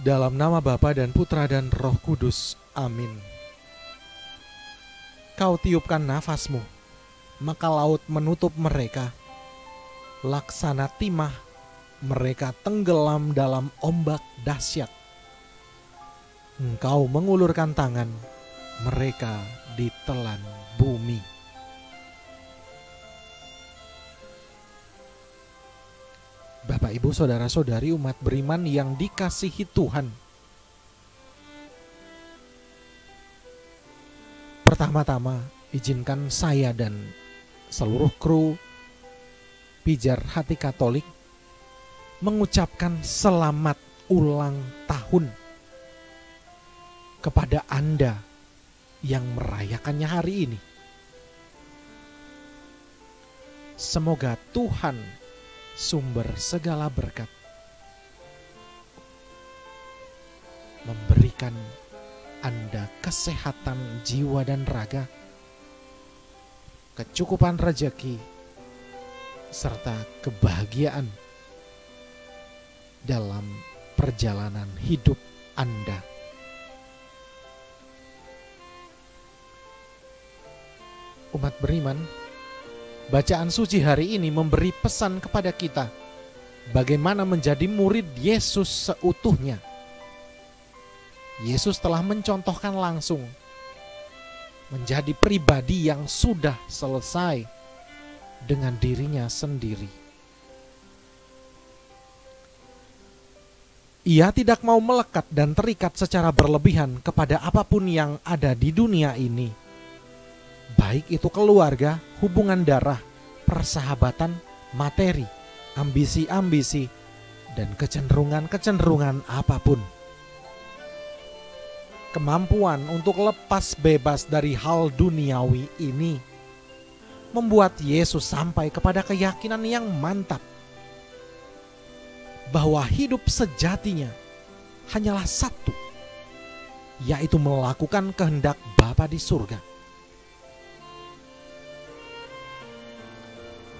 Dalam nama Bapa dan Putra dan Roh Kudus. Amin. Kau tiupkan nafasmu, maka laut menutup mereka. Laksana timah, mereka tenggelam dalam ombak dahsyat. Engkau mengulurkan tangan, mereka ditelan bumi. Bapak, Ibu, Saudara-saudari umat beriman yang dikasihi Tuhan. Pertama-tama, izinkan saya dan seluruh kru Pijar Hati Katolik mengucapkan selamat ulang tahun kepada Anda yang merayakannya hari ini. Semoga Tuhan, sumber segala berkat, memberikan Anda kesehatan jiwa dan raga, kecukupan rezeki, serta kebahagiaan dalam perjalanan hidup Anda. Umat beriman, bacaan suci hari ini memberi pesan kepada kita bagaimana menjadi murid Yesus seutuhnya. Yesus telah mencontohkan langsung menjadi pribadi yang sudah selesai dengan dirinya sendiri. Ia tidak mau melekat dan terikat secara berlebihan kepada apapun yang ada di dunia ini, baik itu keluarga, hubungan darah, persahabatan, materi, ambisi-ambisi, dan kecenderungan-kecenderungan apapun. Kemampuan untuk lepas bebas dari hal duniawi ini membuat Yesus sampai kepada keyakinan yang mantap bahwa hidup sejatinya hanyalah satu, yaitu melakukan kehendak Bapa di surga.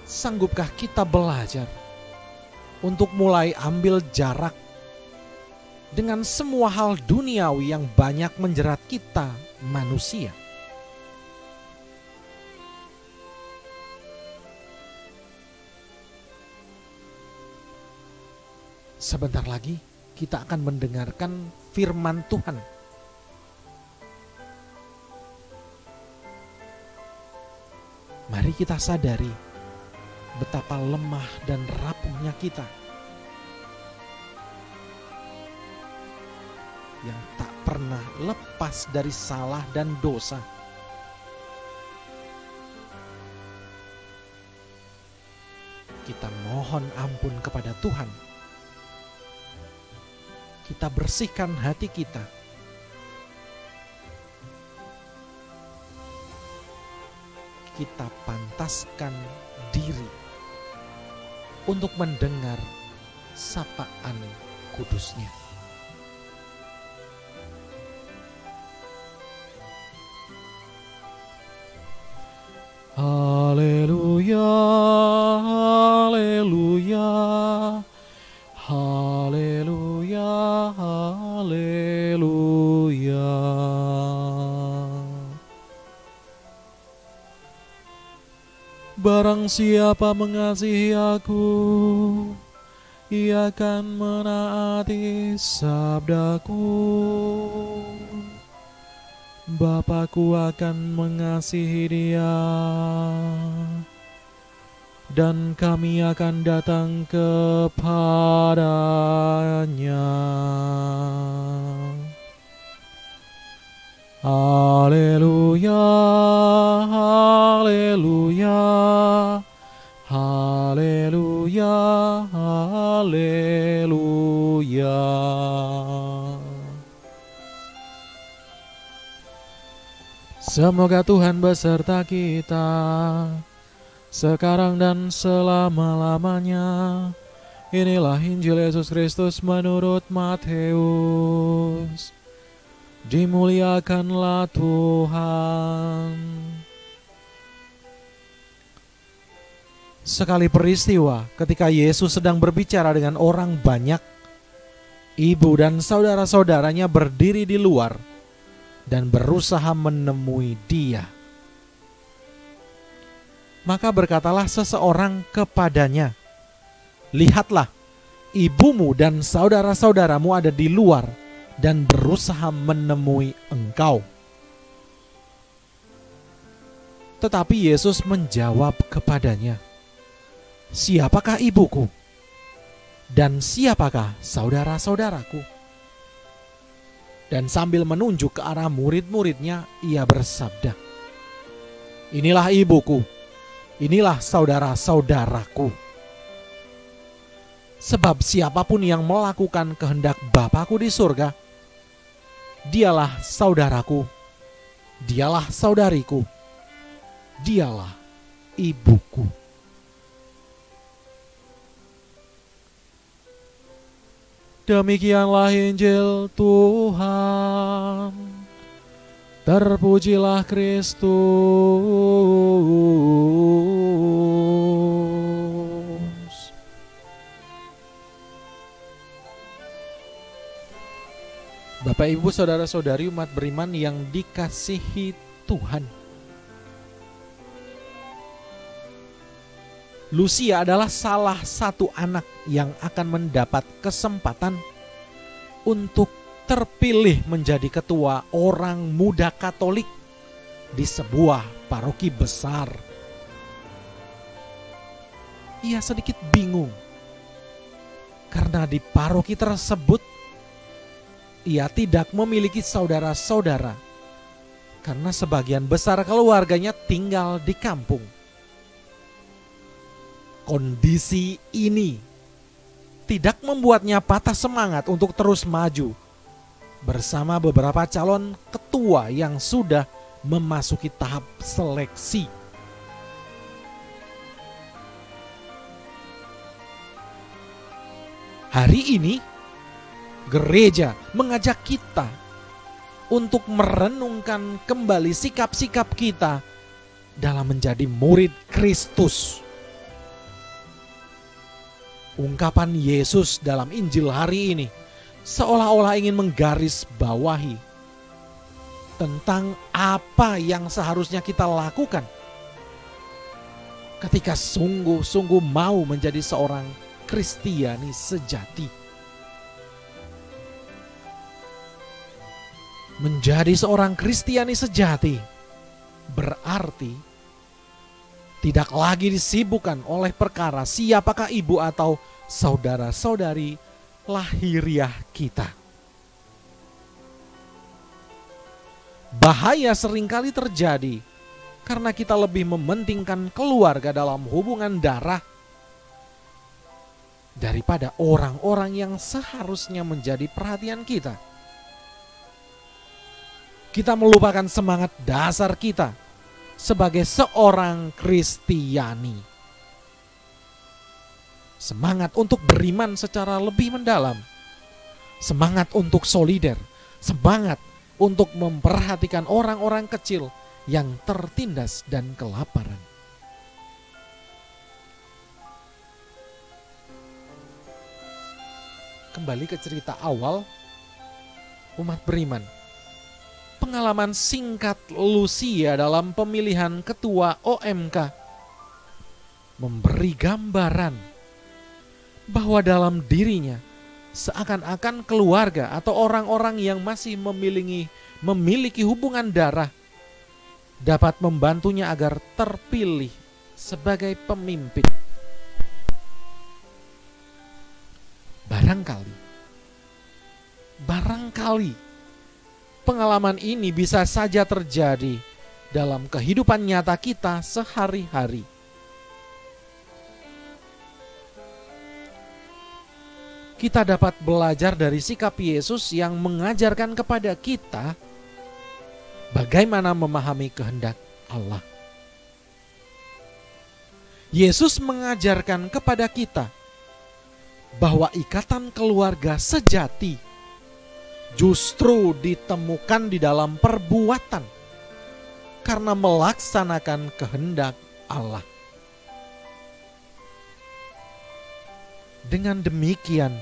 Sanggupkah kita belajar untuk mulai ambil jarak dengan semua hal duniawi yang banyak menjerat kita manusia? Sebentar lagi kita akan mendengarkan firman Tuhan. Mari kita sadari betapa lemah dan rapuhnya kita yang tak pernah lepas dari salah dan dosa. Kita mohon ampun kepada Tuhan. Kita bersihkan hati kita. Kita pantaskan diri untuk mendengar sapaan kudusnya. Haleluya, haleluya, haleluya, haleluya. Barang siapa mengasihi aku, ia akan menaati sabdaku. Bapakku akan mengasihi dia, dan kami akan datang kepadanya. Haleluya, haleluya, haleluya, haleluya. Semoga Tuhan beserta kita sekarang dan selama-lamanya. Inilah Injil Yesus Kristus menurut Matius. Dimuliakanlah Tuhan. Sekali peristiwa ketika Yesus sedang berbicara dengan orang banyak, Ibu dan saudara-saudaranya berdiri di luar dan berusaha menemui dia. Maka berkatalah seseorang kepadanya, "Lihatlah, ibumu dan saudara-saudaramu ada di luar dan berusaha menemui engkau." Tetapi Yesus menjawab kepadanya, "Siapakah ibuku? Dan siapakah saudara-saudaraku?" Dan sambil menunjuk ke arah murid-muridnya, ia bersabda, "Inilah ibuku, inilah saudara-saudaraku. Sebab siapapun yang melakukan kehendak Bapa-Ku di surga, dialah saudaraku, dialah saudariku, dialah ibuku." Demikianlah Injil Tuhan. Terpujilah Kristus. Bapak, Ibu, saudara-saudari umat beriman yang dikasihi Tuhan, Lucia adalah salah satu anak yang akan mendapat kesempatan untuk terpilih menjadi ketua orang muda Katolik di sebuah paroki besar. Ia sedikit bingung karena di paroki tersebut ia tidak memiliki saudara-saudara karena sebagian besar keluarganya tinggal di kampung. Kondisi ini tidak membuatnya patah semangat untuk terus maju bersama beberapa calon ketua yang sudah memasuki tahap seleksi. Hari ini gereja mengajak kita untuk merenungkan kembali sikap-sikap kita dalam menjadi murid Kristus. Ungkapan Yesus dalam Injil hari ini seolah-olah ingin menggarisbawahi tentang apa yang seharusnya kita lakukan ketika sungguh-sungguh mau menjadi seorang Kristiani sejati. Menjadi seorang Kristiani sejati berarti tidak lagi disibukkan oleh perkara siapakah ibu atau saudara-saudari lahiriah kita. Bahaya seringkali terjadi karena kita lebih mementingkan keluarga dalam hubungan darah daripada orang-orang yang seharusnya menjadi perhatian kita. Kita melupakan semangat dasar kita sebagai seorang Kristiani. Semangat untuk beriman secara lebih mendalam. Semangat untuk solider. Semangat untuk memperhatikan orang-orang kecil yang tertindas dan kelaparan. Kembali ke cerita awal umat beriman. Pengalaman singkat Lucia dalam pemilihan ketua OMK memberi gambaran bahwa dalam dirinya seakan-akan keluarga atau orang-orang yang masih memiliki hubungan darah dapat membantunya agar terpilih sebagai pemimpin. Barangkali pengalaman ini bisa saja terjadi dalam kehidupan nyata kita sehari-hari. Kita dapat belajar dari sikap Yesus yang mengajarkan kepada kita bagaimana memahami kehendak Allah. Yesus mengajarkan kepada kita bahwa ikatan keluarga sejati justru ditemukan di dalam perbuatan karena melaksanakan kehendak Allah. Dengan demikian,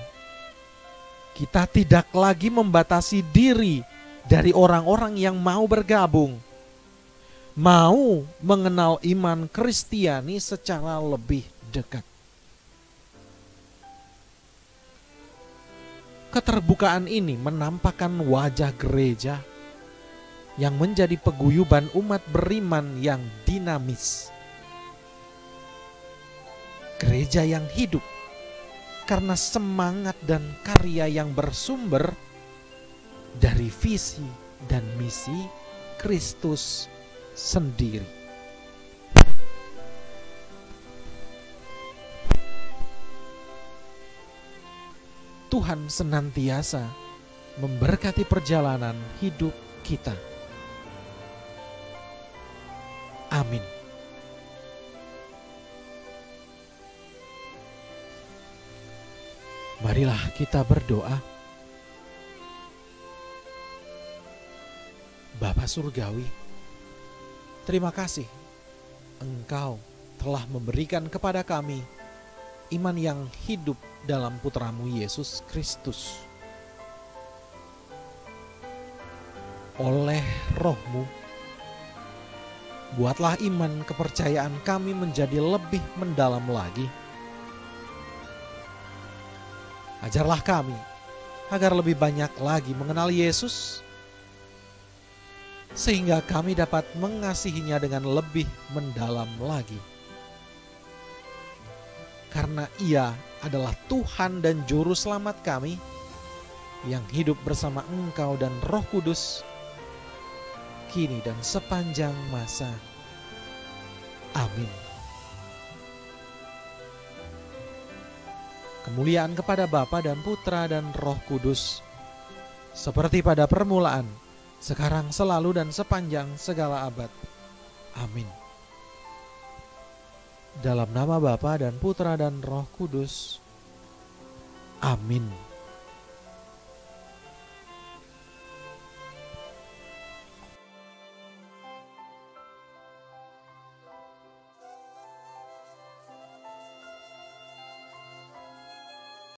Kita tidak lagi membatasi diri dari orang-orang yang mau bergabung, mau mengenal iman Kristiani secara lebih dekat. Keterbukaan ini menampakkan wajah gereja yang menjadi paguyuban umat beriman yang dinamis. Gereja yang hidup karena semangat dan karya yang bersumber dari visi dan misi Kristus sendiri. Tuhan senantiasa memberkati perjalanan hidup kita. Amin. Marilah kita berdoa. Bapa Surgawi, terima kasih Engkau telah memberikan kepada kami iman yang hidup dalam Putra-Mu Yesus Kristus. Oleh Roh-Mu, buatlah iman kepercayaan kami menjadi lebih mendalam lagi. Ajarlah kami agar lebih banyak lagi mengenal Yesus, sehingga kami dapat mengasihinya dengan lebih mendalam lagi. Karena Ia adalah Tuhan dan Juru Selamat kami, yang hidup bersama Engkau dan Roh Kudus, kini dan sepanjang masa. Amin. Kemuliaan kepada Bapa dan Putra dan Roh Kudus, seperti pada permulaan, sekarang, selalu, dan sepanjang segala abad. Amin. Dalam nama Bapa dan Putra dan Roh Kudus. Amin.